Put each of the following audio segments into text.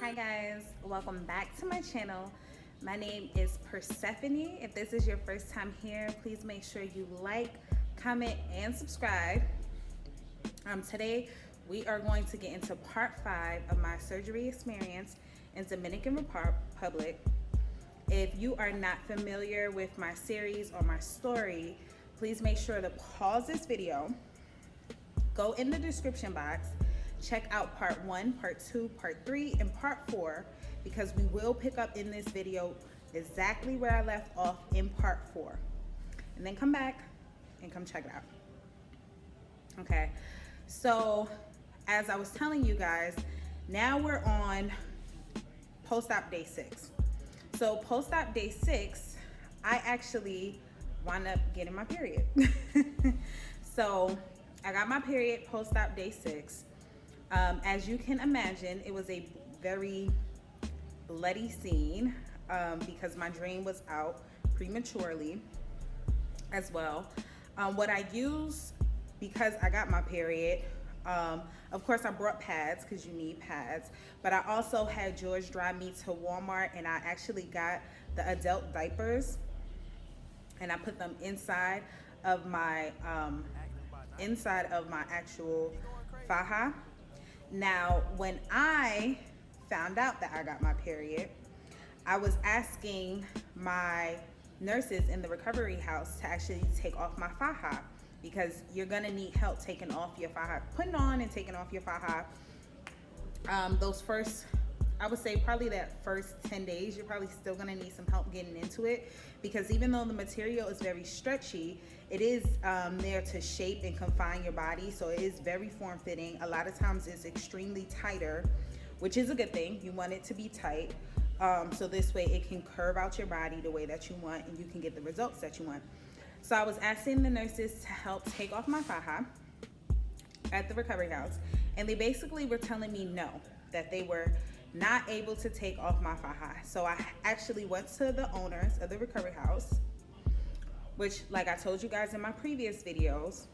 Hi guys, welcome back to my channel. My name is Persephone. If this is your first time here, please make sure you like, comment, and subscribe. Today we are going to get into part 5 of my surgery experience in Dominican Republic. If you are not familiar with my series or my story, please make sure to pause this video, go in the description box, check out part 1, part 2, part 3, and part 4, because we will pick up in this video exactly where I left off in part 4. And then come back and come check it out. Okay, so as I was telling you guys, now we're on post-op day 6. So post-op day 6, I actually wound up getting my period. So I got my period post-op day 6. As you can imagine, it was a very bloody scene because my drain was out prematurely as well. What I used, because I got my period, of course I brought pads because you need pads, but I also had George drive me to Walmart, and I actually got the adult diapers and I put them inside of my actual faja. Now, when I found out that I got my period, I was asking my nurses in the recovery house to actually take off my faja, because you're gonna need help taking off your faja, putting on and taking off your faja. Those first, I would say probably that first 10 days, you're probably still gonna need some help getting into it, because even though the material is very stretchy, it is there to shape and confine your body, so it is very form-fitting. A lot of times it's extremely tighter, which is a good thing. You want it to be tight, so this way it can curve out your body the way that you want, and you can get the results that you want. So I was asking the nurses to help take off my faja at the recovery house, and they basically were telling me no, that they were not able to take off my faja. So I actually went to the owners of the recovery house, which, like I told you guys in my previous videos,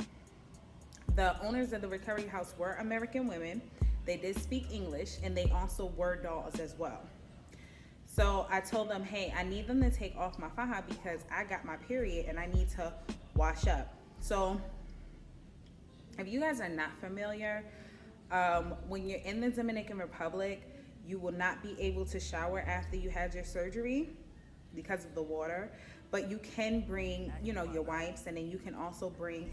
the owners of the recovery house were American women. They did speak English, and they also were dogs as well. So I told them, hey, I need them to take off my faja because I got my period and I need to wash up. So if you guys are not familiar, when you're in the Dominican Republic, you will not be able to shower after you had your surgery because of the water, but you can bring, your wipes, and then you can also bring,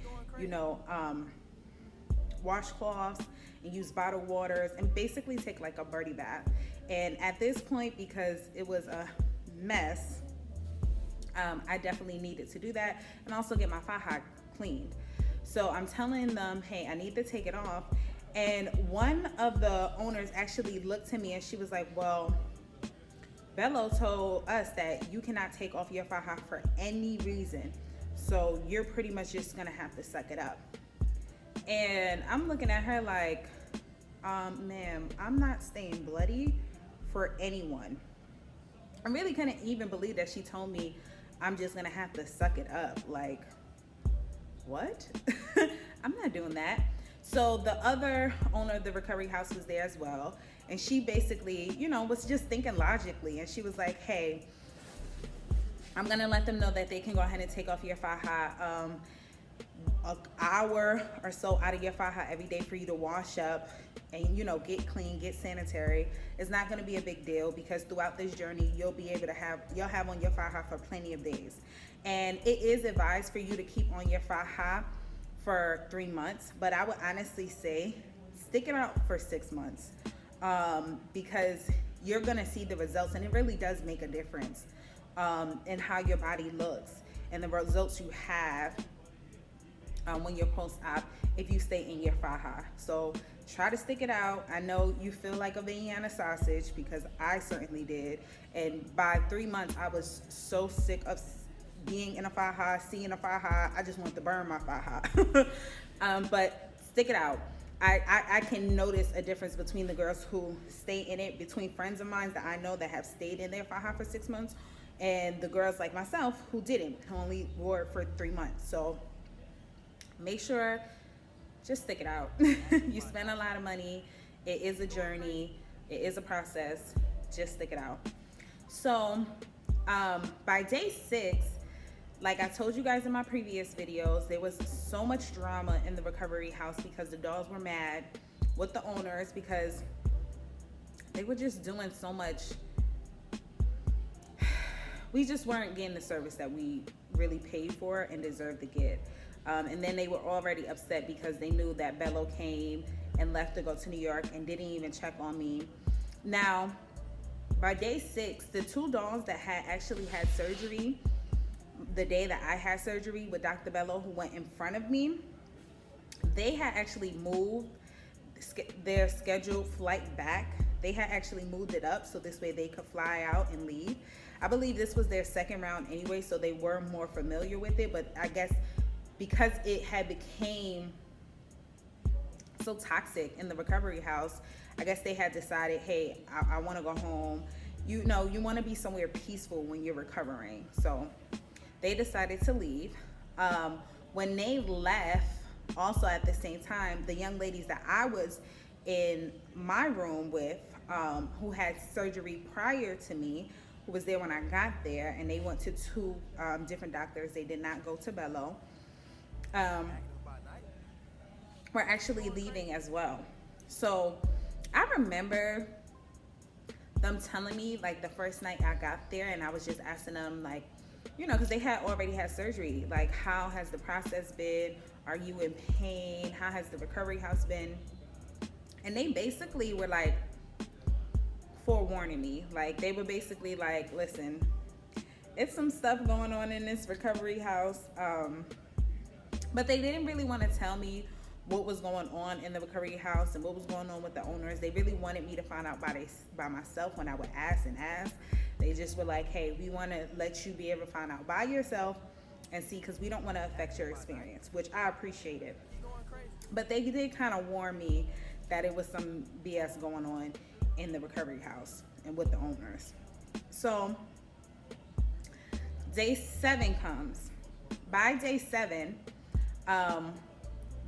washcloths, and use bottled waters, and basically take like a birdie bath. And at this point, because it was a mess, I definitely needed to do that and also get my faja cleaned. So I'm telling them, hey, I need to take it off. And one of the owners actually looked to me and she was like, well, Bello told us that you cannot take off your faja for any reason, so you're pretty much just gonna have to suck it up. And I'm looking at her like, ma'am, I'm not staying bloody for anyone. I really couldn't even believe that she told me I'm just gonna have to suck it up. Like, what? I'm not doing that. So the other owner of the recovery house was there as well, and she basically, was just thinking logically, and she was like, hey, I'm gonna let them know that they can go ahead and take off your faja an hour or so out of your faja every day for you to wash up and get clean, get sanitary. It's not going to be a big deal, because throughout this journey you'll have on your faja for plenty of days, and it is advised for you to keep on your faja for 3 months, but I would honestly say stick it out for 6 months, because you're going to see the results, and it really does make a difference in how your body looks and the results you have when you're post-op if you stay in your faja. So try to stick it out. I know you feel like a Vienna sausage, because I certainly did, and by 3 months I was so sick of being in a faja, seeing a faja. I just wanted to burn my faja. But stick it out. I can notice a difference between the girls who stay in it, between friends of mine that I know that have stayed in their faja for 6 months, and the girls like myself who didn't, who only wore it for 3 months. So make sure, just stick it out. You spend a lot of money. It is a journey. It is a process. Just stick it out. So by day 6, like I told you guys in my previous videos, there was so much drama in the recovery house because the dogs were mad with the owners because they were just doing so much. We just weren't getting the service that we really paid for and deserved to get. And then they were already upset because they knew that Bello came and left to go to New York and didn't even check on me. Now, by day 6, the 2 dogs that had actually had surgery, the day that I had surgery with Dr. Bello, who went in front of me, they had actually moved their scheduled flight back. They had actually moved it up so this way they could fly out and leave. I believe this was their second round anyway, so they were more familiar with it, but I guess because it had became so toxic in the recovery house, I guess they had decided, hey, I want to go home. You know, you want to be somewhere peaceful when you're recovering. So they decided to leave. When they left, also at the same time, the young ladies that I was in my room with, who had surgery prior to me, who was there when I got there, and they went to 2 different doctors. They did not go to Bello. We're actually leaving as well. So I remember them telling me, like, the first night I got there, and I was just asking them, like, you know, because they had already had surgery, like, how has the process been? Are you in pain? How has the recovery house been? And they basically were like forewarning me. Like, they were basically like, listen, it's some stuff going on in this recovery house. But they didn't really want to tell me what was going on in the recovery house and what was going on with the owners. They really wanted me to find out by myself when I would ask and ask. They just were like, hey, we want to let you be able to find out by yourself and see, because we don't want to affect your experience, which I appreciated. But they did kind of warn me that it was some BS going on in the recovery house and with the owners. So day 7 comes. By day 7,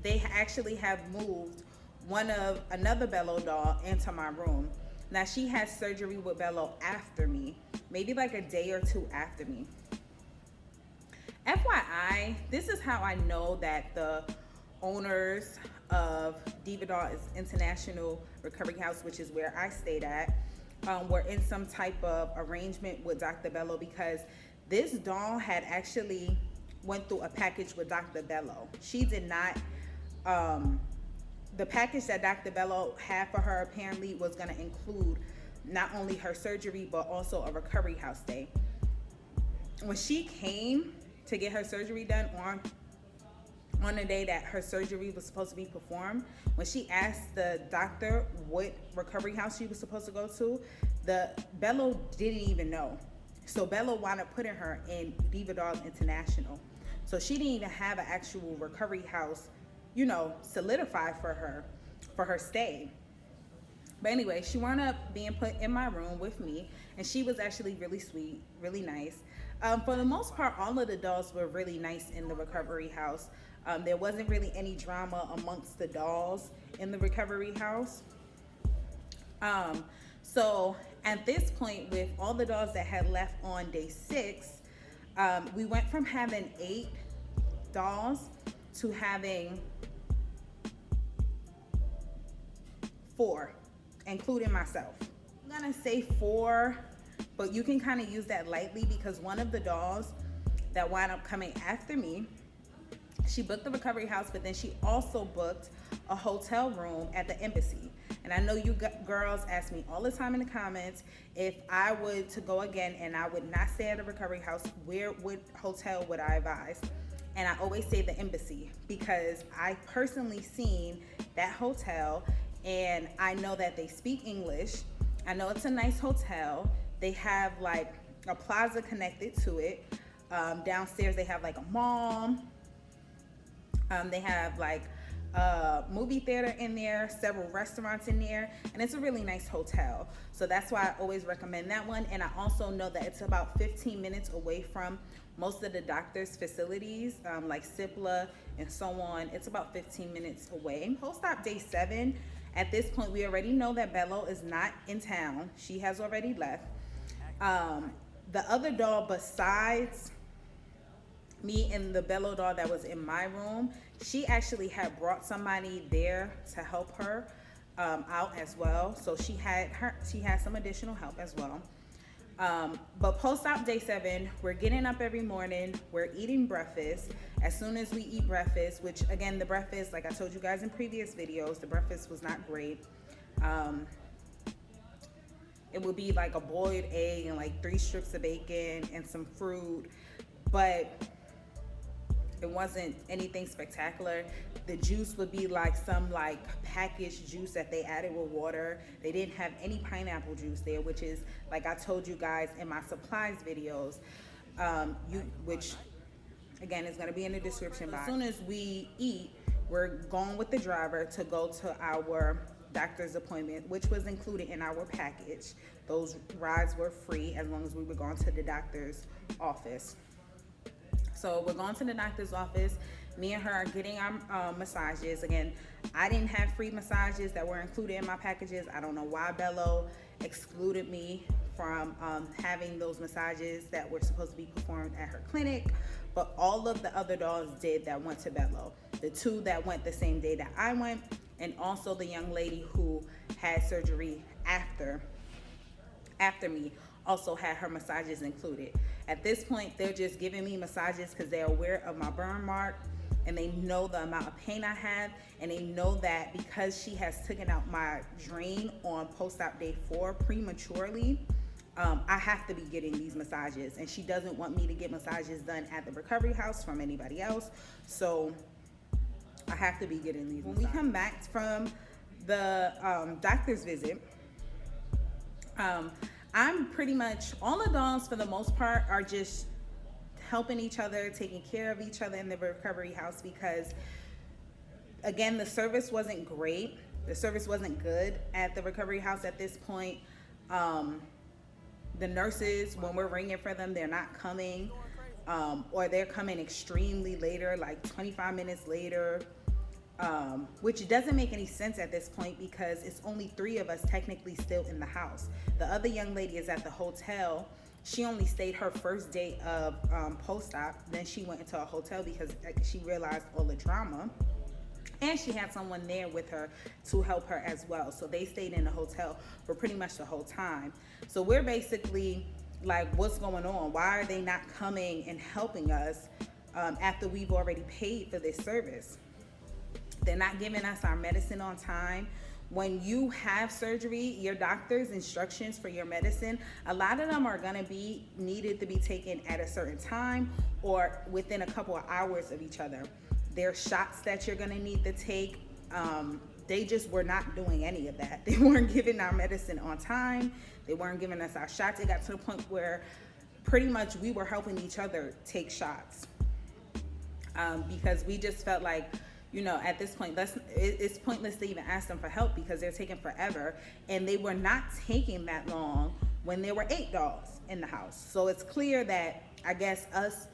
they actually have moved another Bello doll into my room. Now, she had surgery with Bello after me, maybe like a day or 2 after me. FYI, this is how I know that the owners of DIDN International Recovery House, which is where I stayed at, were in some type of arrangement with Dr. Bello, because this doll had actually went through a package with Dr. Bello. She did not, the package that Dr. Bello had for her apparently was going to include not only her surgery, but also a recovery house stay. When she came to get her surgery done on the day that her surgery was supposed to be performed, when she asked the doctor what recovery house she was supposed to go to, the Bello didn't even know. So Bello wound up putting her in DIDN International. So she didn't even have an actual recovery house, you know, solidified for her stay. But anyway, she wound up being put in my room with me, and she was actually really sweet, really nice. For the most part, all of the dolls were really nice in the recovery house. There wasn't really any drama amongst the dolls in the recovery house. So at this point, with all the dolls that had left on day 6, we went from having 8 dolls to having 4, including myself. I'm gonna say 4, but you can kind of use that lightly, because one of the dolls that wound up coming after me, she booked the recovery house, but then she also booked a hotel room at the embassy. And I know you girls ask me all the time in the comments, if I would to go again and I would not stay at a recovery house, what hotel would I advise? And I always say the embassy, because I personally seen that hotel, and I know that they speak English. I know it's a nice hotel. They have like a plaza connected to it. Downstairs they have like a mall. They have like a movie theater in there, several restaurants in there, and it's a really nice hotel. So that's why I always recommend that one. And I also know that it's about 15 minutes away from most of the doctor's facilities, like CIPLA and so on. It's about 15 minutes away. Post-op day 7, At this point, we already know that Bello is not in town. She has already left. The other doll besides me and the Bello doll that was in my room, she actually had brought somebody there to help her out as well. So she had some additional help as well. But post-op day 7, we're getting up every morning, we're eating breakfast. As soon as we eat breakfast, which again, the breakfast, like I told you guys in previous videos, the breakfast was not great. It would be like a boiled egg and like 3 strips of bacon and some fruit, but it wasn't anything spectacular. The juice would be like some like packaged juice that they added with water. They didn't have any pineapple juice there, which is, like I told you guys in my supplies videos, which again is gonna be in the description box. As soon as we eat, we're going with the driver to go to our doctor's appointment, which was included in our package. Those rides were free as long as we were going to the doctor's office. So we're going to the doctor's office. Me and her are getting our massages. Again, I didn't have free massages that were included in my packages. I don't know why Bello excluded me from having those massages that were supposed to be performed at her clinic, but all of the other dolls did that went to Bello. The 2 that went the same day that I went, and also the young lady who had surgery after me also had her massages included. At this point, they're just giving me massages because they're aware of my burn mark, and they know the amount of pain I have, and they know that because she has taken out my drain on post-op day 4 prematurely, I have to be getting these massages, and she doesn't want me to get massages done at the recovery house from anybody else, so I have to be getting these massages. When we come back from the doctor's visit, I'm pretty much, all the dolls for the most part are just helping each other, taking care of each other in the recovery house, because again, the service wasn't great. The service wasn't good at the recovery house at this point. The nurses, when we're ringing for them, they're not coming, or they're coming extremely later, like 25 minutes later. Which doesn't make any sense at this point because it's only 3 of us technically still in the house. The other young lady is at the hotel. She only stayed her first day of post-op. Then she went into a hotel because she realized all the drama. And she had someone there with her to help her as well. So they stayed in the hotel for pretty much the whole time. So we're basically like, what's going on? Why are they not coming and helping us after we've already paid for this service? They're not giving us our medicine on time. When you have surgery, your doctor's instructions for your medicine, a lot of them are gonna be needed to be taken at a certain time or within a couple of hours of each other. There are shots that you're gonna need to take. They just were not doing any of that. They weren't giving our medicine on time. They weren't giving us our shots. It got to the point where pretty much we were helping each other take shots because we just felt like, you know, at this point, it's pointless to even ask them for help because they're taking forever. And they were not taking that long when there were 8 dolls in the house. So it's clear that, I guess, us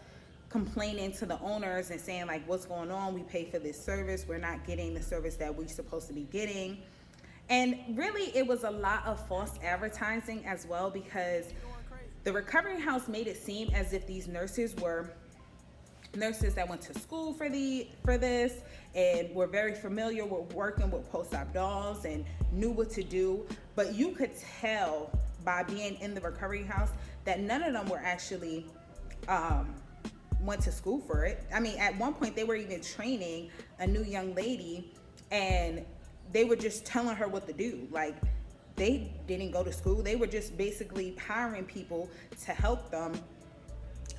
complaining to the owners and saying like, what's going on? We pay for this service. We're not getting the service that we're supposed to be getting. And really, it was a lot of false advertising as well, because the recovery house made it seem as if these nurses were nurses that went to school for this and were very familiar with working with post-op dolls and knew what to do. But you could tell by being in the recovery house that none of them were actually went to school for it. I mean, at one point they were even training a new young lady and they were just telling her what to do. Like, they didn't go to school. They were just basically hiring people to help them,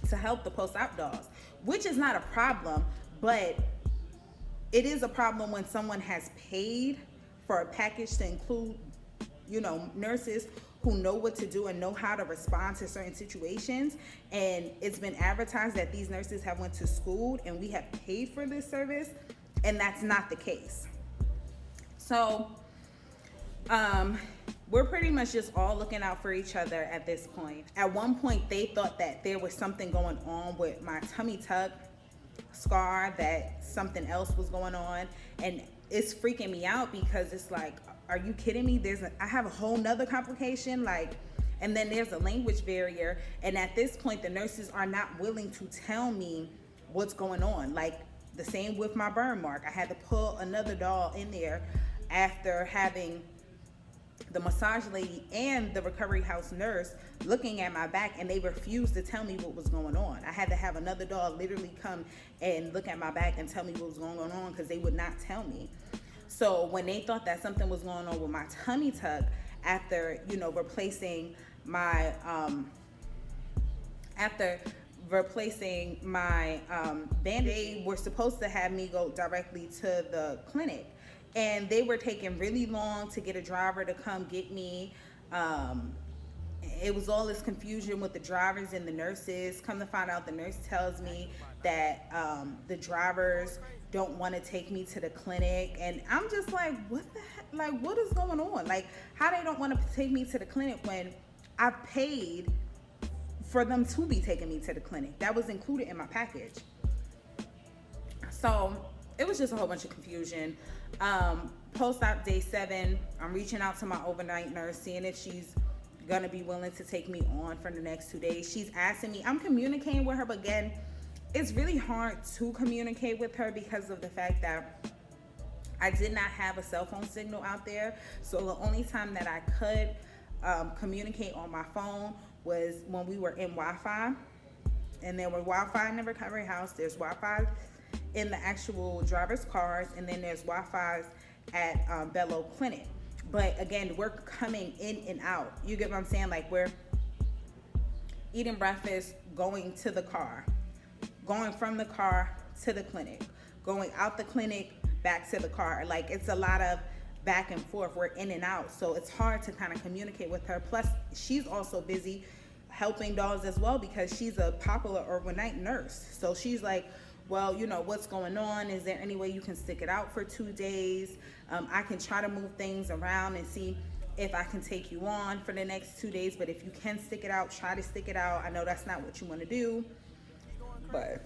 to help the post-op dolls, which is not a problem, but it is a problem when someone has paid for a package to include, you know, nurses who know what to do and know how to respond to certain situations. And it's been advertised that these nurses have went to school and we have paid for this service, and that's not the case. So we're pretty much just all looking out for each other at this point. At one point, they thought that there was something going on with my tummy tuck scar, that something else was going on. And it's freaking me out because it's like, are you kidding me? I have a whole nother complication, like, and then there's a language barrier. And at this point, the nurses are not willing to tell me what's going on. Like the same with my burn mark. I had to pull another doll in there after having the massage lady and the recovery house nurse looking at my back, and they refused to tell me what was going on. I had to have another doll literally come and look at my back and tell me what was going on, because they would not tell me. So when they thought that something was going on with my tummy tuck, after, you know, replacing my band-aid, they were supposed to have me go directly to the clinic, and they were taking really long to get a driver to come get me. It was all this confusion with the drivers and the nurses. Come to find out, the nurse tells me that the drivers don't want to take me to the clinic, and I'm just like, what the heck? Like, what is going on? Like, how they don't want to take me to the clinic when I paid for them to be taking me to the clinic? That was included in my package. So it was just a whole bunch of confusion. Post-op day 7, I'm reaching out to my overnight nurse, seeing if she's gonna be willing to take me on for the next 2 days. She's asking me, I'm communicating with her, but again, it's really hard to communicate with her because of the fact that I did not have a cell phone signal out there. So the only time that I could communicate on my phone was when we were in Wi-Fi. And there were Wi-Fi in the recovery house, there's Wi-Fi in the actual driver's cars, and then there's Wi-Fi's at Bello Clinic. But again, we're coming in and out. You get what I'm saying? Like, we're eating breakfast, going to the car, going from the car to the clinic, going out the clinic, back to the car. Like, it's a lot of back and forth. We're in and out. So it's hard to kind of communicate with her. Plus, she's also busy helping dolls as well, because she's a popular overnight nurse. So she's like, well, you know, what's going on? Is there any way you can stick it out for 2 days? I can try to move things around and see if I can take you on for the next 2 days. But if you can stick it out, try to stick it out. I know that's not what you want to do, but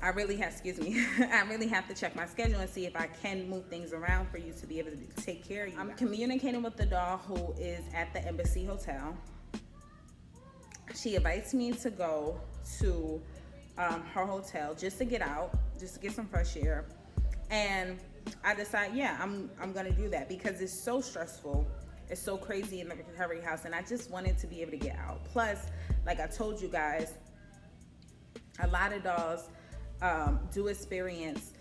I really have, I really have to check my schedule and see if I can move things around for you to be able to take care of you. I'm communicating with the doll who is at the Embassy Hotel. She invites me to go to her hotel just to get out, just to get some fresh air. And I decide, yeah, I'm gonna do that, because it's so stressful. It's so crazy in the recovery house, and I just wanted to be able to get out. Plus, like I told you guys, a lot of dolls do experience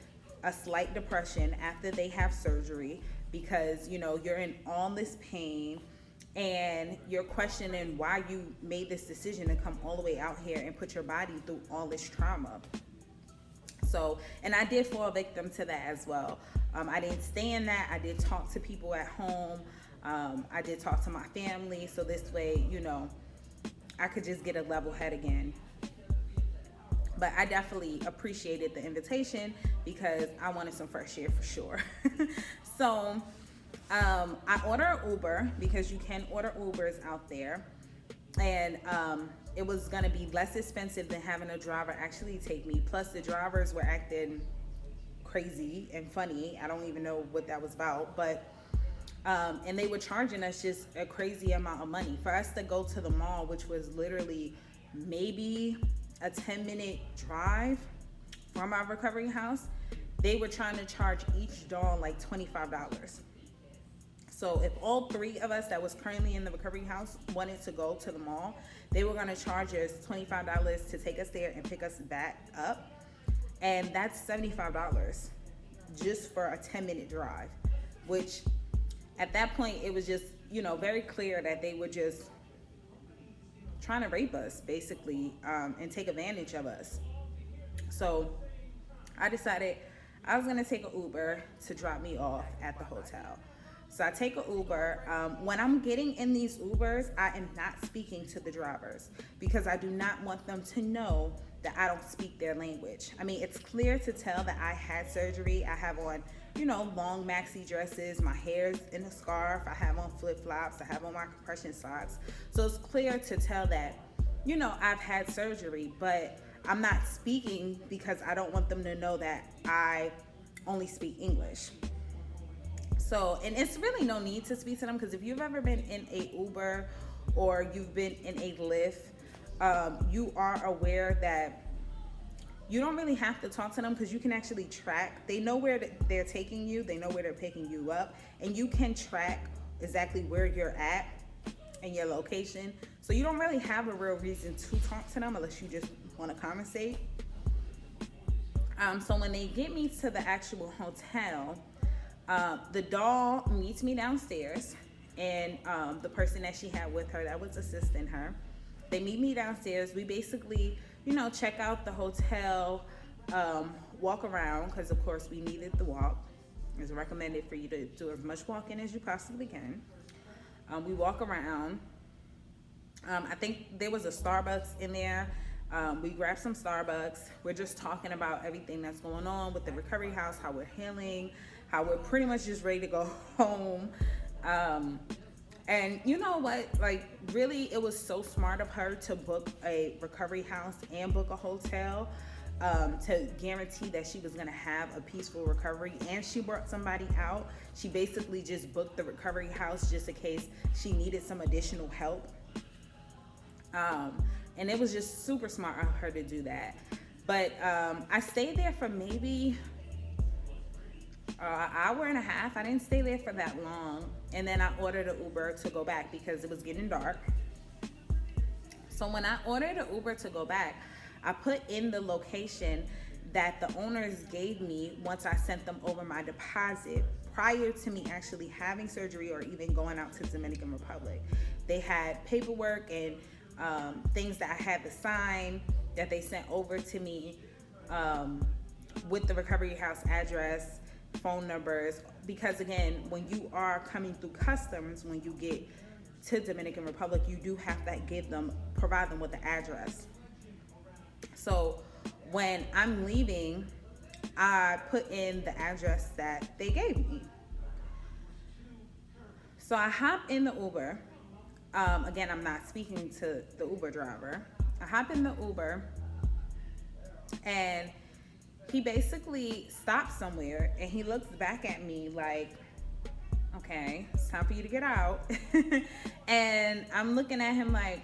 a slight depression after they have surgery, because, you know, you're in all this pain and you're questioning why you made this decision to come all the way out here and put your body through all this trauma. So, and I did fall victim to that as well. I didn't stay in that. I did talk to people at home. I did talk to my family. So this way, you know, I could just get a level head again. But I definitely appreciated the invitation, because I wanted some fresh air for sure. So I order an Uber, because you can order Ubers out there. And it was gonna be less expensive than having a driver actually take me. Plus the drivers were acting crazy and funny. I don't even know what that was about, but and they were charging us just a crazy amount of money for us to go to the mall, which was literally maybe a 10-minute drive from our recovery house. They were trying to charge each doll like $25. So if all 3 of us that was currently in the recovery house wanted to go to the mall, they were gonna charge us $25 to take us there and pick us back up. And that's $75 just for a 10-minute drive, which at that point, it was just, you know, very clear that they were just trying to rape us, basically, and take advantage of us. So I decided I was gonna take an Uber to drop me off at the hotel. So I take an Uber. When I'm getting in these Ubers, I am not speaking to the drivers, because I do not want them to know that I don't speak their language. I mean, it's clear to tell that I had surgery. I have on, you know, long maxi dresses, my hair's in a scarf, I have on flip-flops, I have on my compression socks. So it's clear to tell that, you know, I've had surgery, but I'm not speaking because I don't want them to know that I only speak English. So, and it's really no need to speak to them, because if you've ever been in a Uber or you've been in a Lyft, you are aware that you don't really have to talk to them, because you can actually track. They know where they're taking you. They know where they're picking you up, and you can track exactly where you're at and your location. So you don't really have a real reason to talk to them unless you just want to conversate. So when they get me to the actual hotel, the doll meets me downstairs, and the person that she had with her that was assisting her, they meet me downstairs. We basically, check out the hotel, walk around, because of course we needed the walk. It's recommended for you to do as much walking as you possibly can. We walk around. I think there was a Starbucks in there. We grabbed some Starbucks. We're just talking about everything that's going on with the recovery house, how we're healing, how we're pretty much just ready to go home. And you know what? Like, really, it was so smart of her to book a recovery house and book a hotel, to guarantee that she was going to have a peaceful recovery. And she brought somebody out. She basically just booked the recovery house just in case she needed some additional help. And it was just super smart of her to do that. But I stayed there for maybe an hour and a half. I didn't stay there for that long. And then I ordered an Uber to go back because it was getting dark. So when I ordered an Uber to go back, I put in the location that the owners gave me once I sent them over my deposit, prior to me actually having surgery or even going out to Dominican Republic. They had paperwork and things that I had to sign that they sent over to me, with the recovery house address, phone numbers, because again, when you are coming through customs, when you get to Dominican Republic, you do have to provide them with the address. So when I'm leaving, I put in the address that they gave me. So I hop in the Uber. Again, I'm not speaking to the Uber driver. I hop in the Uber, and he basically stops somewhere, and he looks back at me like, okay, it's time for you to get out. And I'm looking at him like,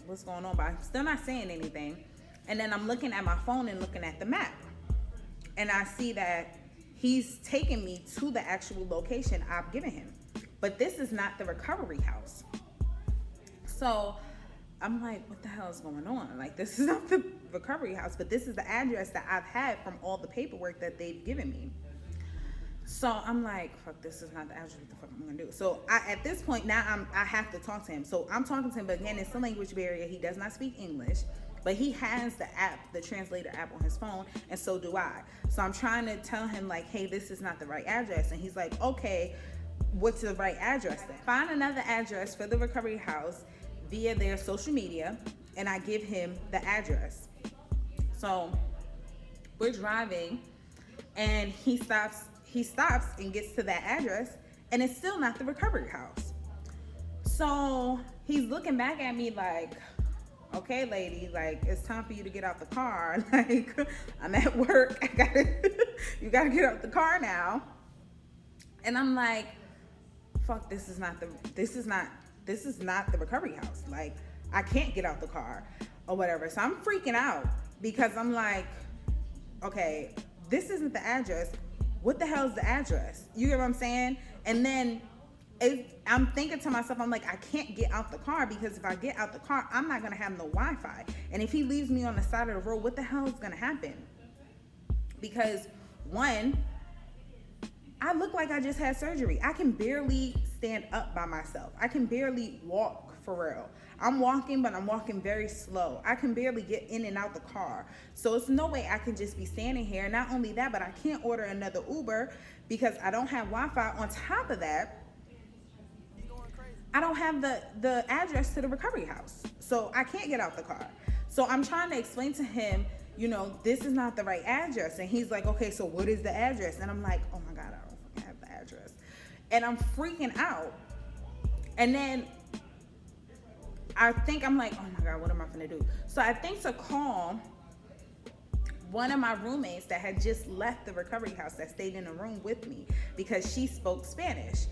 what's going on? But I'm still not saying anything. And then I'm looking at my phone and looking at the map, and I see that he's taking me to the actual location I've given him. But this is not the recovery house. So I'm like, what the hell is going on? Like, this is not the recovery house, but this is the address that I've had from all the paperwork that they've given me. So I'm like, fuck, this is not the address. What the fuck am I gonna do? So at this point now, I have to talk to him. So I'm talking to him, but again, it's a language barrier. He does not speak English, but he has the app, the translator app on his phone, and so do I. So I'm trying to tell him like, hey, this is not the right address. And he's like, okay, what's the right address then? Find another address for the recovery house via their social media, and I give him the address. So we're driving, and he stops and gets to that address, and it's still not the recovery house. So he's looking back at me like, okay, lady, like, it's time for you to get out the car. Like, I'm at work. You gotta get out the car now. And I'm like, fuck, this is not the recovery house. Like, I can't get out the car or whatever. So I'm freaking out because I'm like, okay, this isn't the address. What the hell is the address? You get what I'm saying? And then I'm thinking to myself, I'm like, I can't get out the car, because if I get out the car, I'm not gonna have no Wi-Fi. And if he leaves me on the side of the road, what the hell is gonna happen? Because one, I look like I just had surgery. I can barely stand up by myself. I can barely walk for real. I'm walking, but I'm walking very slow. I can barely get in and out the car. So it's no way I can just be standing here. Not only that, but I can't order another Uber because I don't have Wi-Fi. On top of that, I don't have the address to the recovery house. So I can't get out the car. So I'm trying to explain to him, this is not the right address. And he's like, okay, so what is the address? And I'm like, oh my God, I don't fucking have the address. And I'm freaking out. And then I'm like, oh my God, what am I gonna do? So I think to call one of my roommates that had just left the recovery house that stayed in a room with me because she spoke Spanish.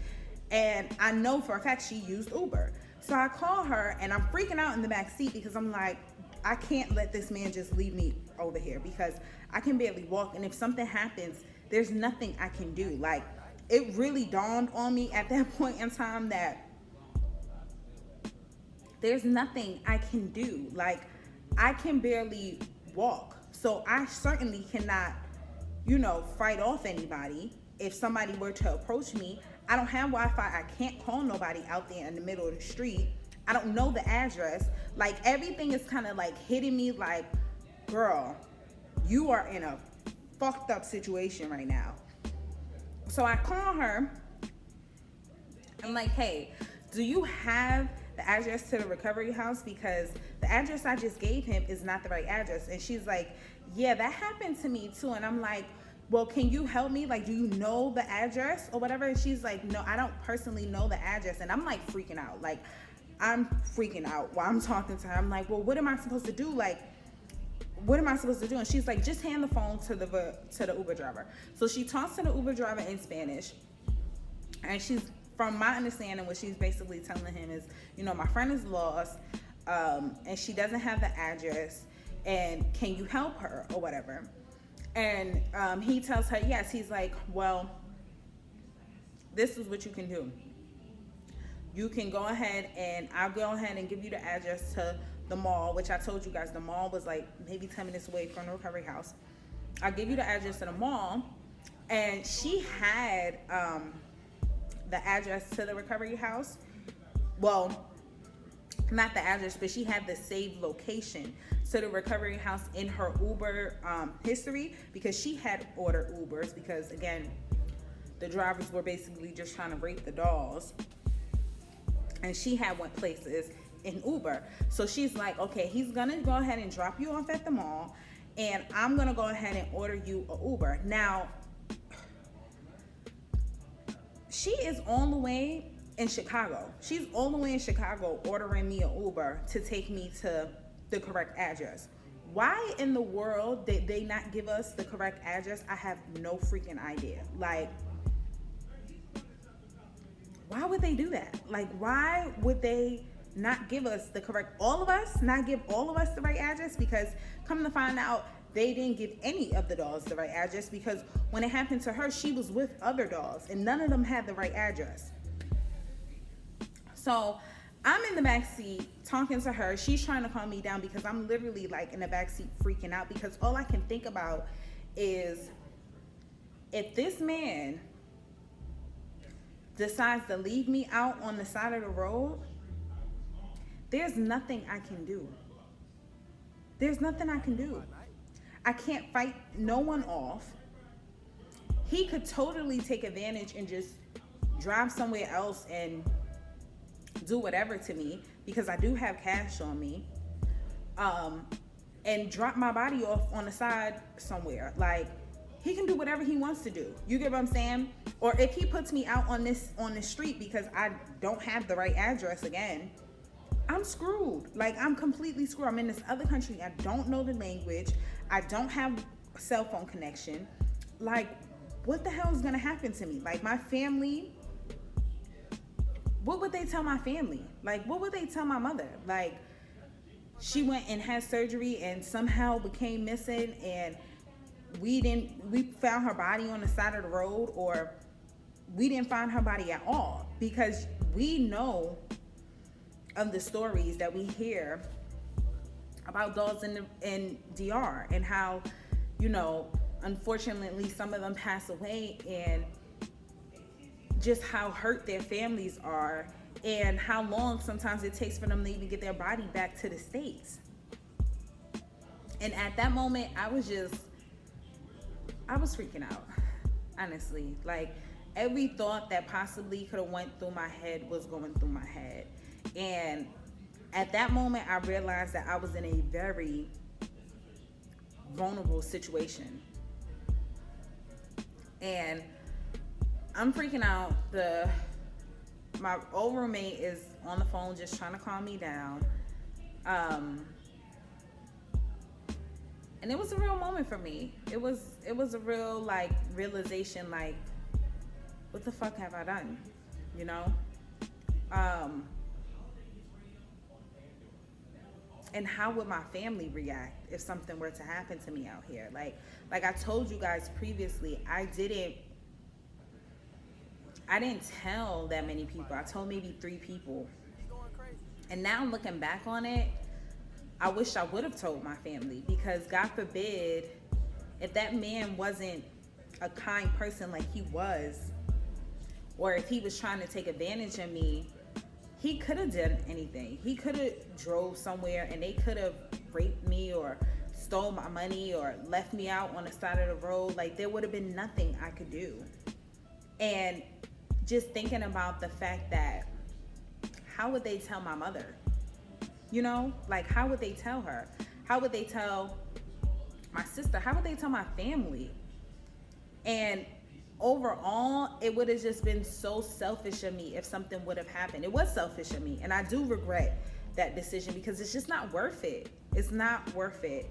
And I know for a fact she used Uber. So I call her and I'm freaking out in the back seat because I'm like, I can't let this man just leave me over here because I can barely walk. And if something happens, there's nothing I can do. Like, it really dawned on me at that point in time that there's nothing I can do. Like, I can barely walk. So I certainly cannot, fight off anybody. If somebody were to approach me, I don't have Wi-Fi. I can't call nobody out there in the middle of the street. I don't know the address. Like, everything is kind of like hitting me like, girl, you are in a fucked up situation right now. So I call her. I'm like, hey, do you have the address to the recovery house? Because the address I just gave him is not the right address. And she's like, yeah, that happened to me too. And I'm like, well, can you help me? Like, do you know the address or whatever? And she's like, no, I don't personally know the address. And I'm like freaking out. Like, I'm freaking out while I'm talking to her. I'm like, well, what am I supposed to do? Like, what am I supposed to do? And she's like, just hand the phone to the Uber driver. So she talks to the Uber driver in Spanish. And she's, from my understanding, what she's basically telling him is, my friend is lost, and she doesn't have the address, and can you help her or whatever? And he tells her yes. He's like, well, this is what you can do. You can go ahead and I'll go ahead and give you the address to the mall, which I told you guys the mall was like maybe 10 minutes away from the recovery house. I'll give you the address to the mall. And she had the address to the recovery house. Well, not the address, but she had the saved location to the recovery house in her Uber history, because she had ordered Ubers because, again, the drivers were basically just trying to rape the dolls. And she had went places in Uber. So she's like, okay, he's gonna go ahead and drop you off at the mall, and I'm gonna go ahead and order you an Uber. Now, she is all the way in Chicago. She's all the way in Chicago ordering me an Uber to take me to the correct address. Why in the world did they not give us the correct address? I have no freaking idea. Like, why would they do that? Like, why would they not give us the correct, not give all of us the right address? Because come to find out, they didn't give any of the dolls the right address, because when it happened to her, she was with other dolls and none of them had the right address. So I'm in the back seat talking to her. She's trying to calm me down because I'm literally like in the back seat freaking out, because all I can think about is, if this man decides to leave me out on the side of the road, there's nothing I can do. There's nothing I can do. I can't fight no one off. He could totally take advantage and just drive somewhere else and do whatever to me, because I do have cash on me, and drop my body off on the side somewhere. Like, he can do whatever he wants to do. You get what I'm saying? Or if he puts me out on the street because I don't have the right address again, I'm screwed. Like, I'm completely screwed. I'm in this other country. I don't know the language. I don't have a cell phone connection. Like, what the hell is gonna happen to me? Like, my family, what would they tell my family? Like, what would they tell my mother? Like, she went and had surgery and somehow became missing, and we found her body on the side of the road, or we didn't find her body at all, because we know of the stories that we hear about dolls in DR, and how, unfortunately some of them pass away, and just how hurt their families are, and how long sometimes it takes for them to even get their body back to the States. And at that moment, I was freaking out, honestly. Like, every thought that possibly could have went through my head was going through my head. And at that moment, I realized that I was in a very vulnerable situation. And I'm freaking out. My old roommate is on the phone just trying to calm me down. And it was a real moment for me. It was a real like realization, like, what the fuck have I done? You know? And how would my family react if something were to happen to me out here? Like I told you guys previously, I didn't tell that many people. I told maybe 3 people. And now looking back on it, I wish I would have told my family, because God forbid, if that man wasn't a kind person like he was, or if he was trying to take advantage of me, he could have done anything. He could have drove somewhere and they could have raped me or stole my money or left me out on the side of the road. Like, there would have been nothing I could do. And just thinking about the fact that, how would they tell my mother? You know, like, how would they tell her? How would they tell my sister? How would they tell my family? And overall, it would have just been so selfish of me if something would have happened. It was selfish of me, and I do regret that decision, because it's just not worth it. It's not worth it.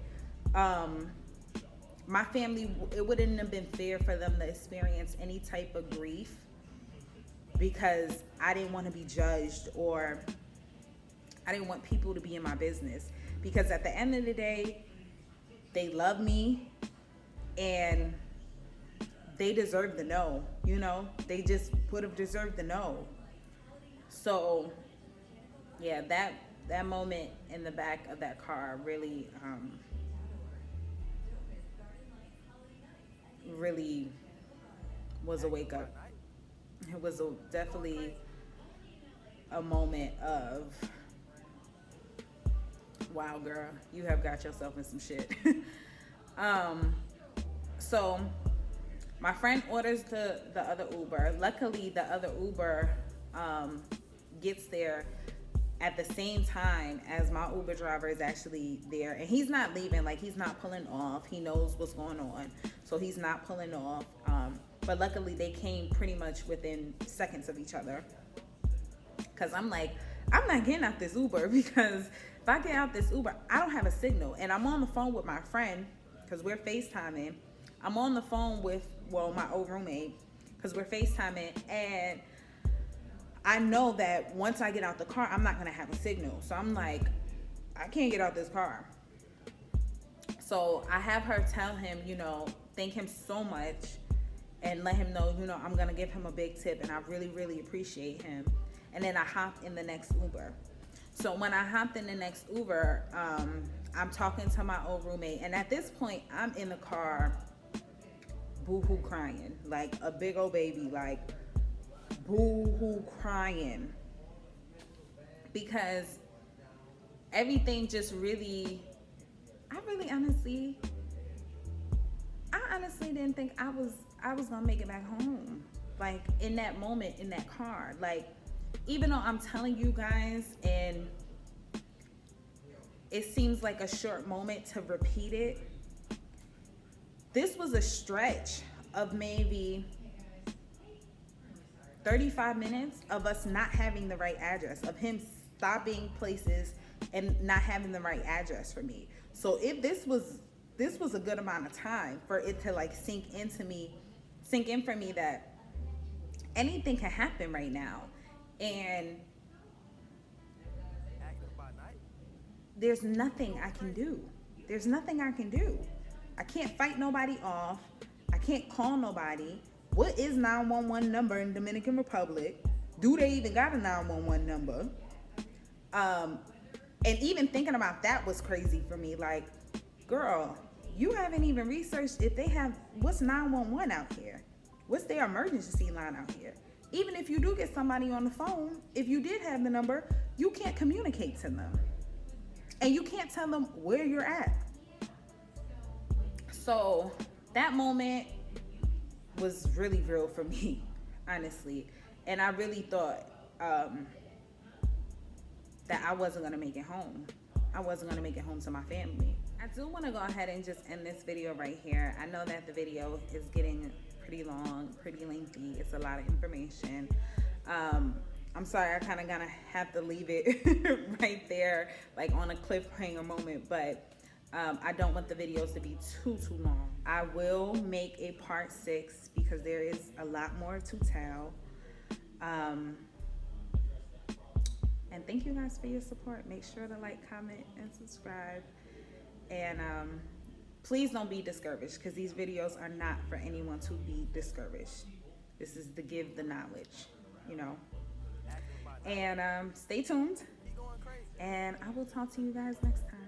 My family, it wouldn't have been fair for them to experience any type of grief, because I didn't want to be judged, or I didn't want people to be in my business, because at the end of the day, they love me and they deserve the no, you know? They just would have deserved the no. So, yeah, that moment in the back of that car really, really was a wake up. It was definitely a moment of, wow, girl, you have got yourself in some shit. So my friend orders the other Uber. Luckily, the other Uber gets there at the same time as my Uber driver is actually there. And he's not leaving, like, he's not pulling off. He knows what's going on, so he's not pulling off. But luckily, they came pretty much within seconds of each other. Because I'm like, I'm not getting out this Uber, because if I get out this Uber, I don't have a signal. And I'm on the phone with my friend, because we're FaceTiming. I'm on the phone with, well, my old roommate, because we're FaceTiming. And I know that once I get out the car, I'm not going to have a signal. So I'm like, I can't get out this car. So I have her tell him, you know, thank him so much, and let him know, you know, I'm going to give him a big tip, and I really, really appreciate him. And then I hopped in the next Uber. So when I hopped in the next Uber, I'm talking to my old roommate. And at this point, I'm in the car, boo-hoo crying. Like a big old baby, like boo-hoo crying. Because everything just really, I honestly didn't think I was gonna make it back home. Like, in that moment, in that car. Like, even though I'm telling you guys, and it seems like a short moment to repeat it, this was a stretch of maybe 35 minutes of us not having the right address, of him stopping places and not having the right address for me. So if this was a good amount of time for it to like sink in for me that anything can happen right now. And there's nothing I can do. There's nothing I can do. I can't fight nobody off. I can't call nobody. What is 911 number in Dominican Republic? Do they even got a 911 number? And even thinking about that was crazy for me. Like, girl, you haven't even researched if they have, what's 911 out here? What's their emergency line out here? Even if you do get somebody on the phone, if you did have the number, you can't communicate to them. And you can't tell them where you're at. So that moment was really real for me, honestly. And I really thought that I wasn't gonna make it home. I wasn't gonna make it home to my family. I do wanna go ahead and just end this video right here. I know that the video is getting pretty long, pretty lengthy. It's a lot of information. I'm sorry, I kind of gonna have to leave it right there, like on a cliffhanger moment. But I don't want the videos to be too long. I will make a part 6 because there is a lot more to tell. And thank you guys for your support. Make sure to like, comment, and subscribe. And please don't be discouraged, because these videos are not for anyone to be discouraged. This is to give the knowledge, you know. And stay tuned. And I will talk to you guys next time.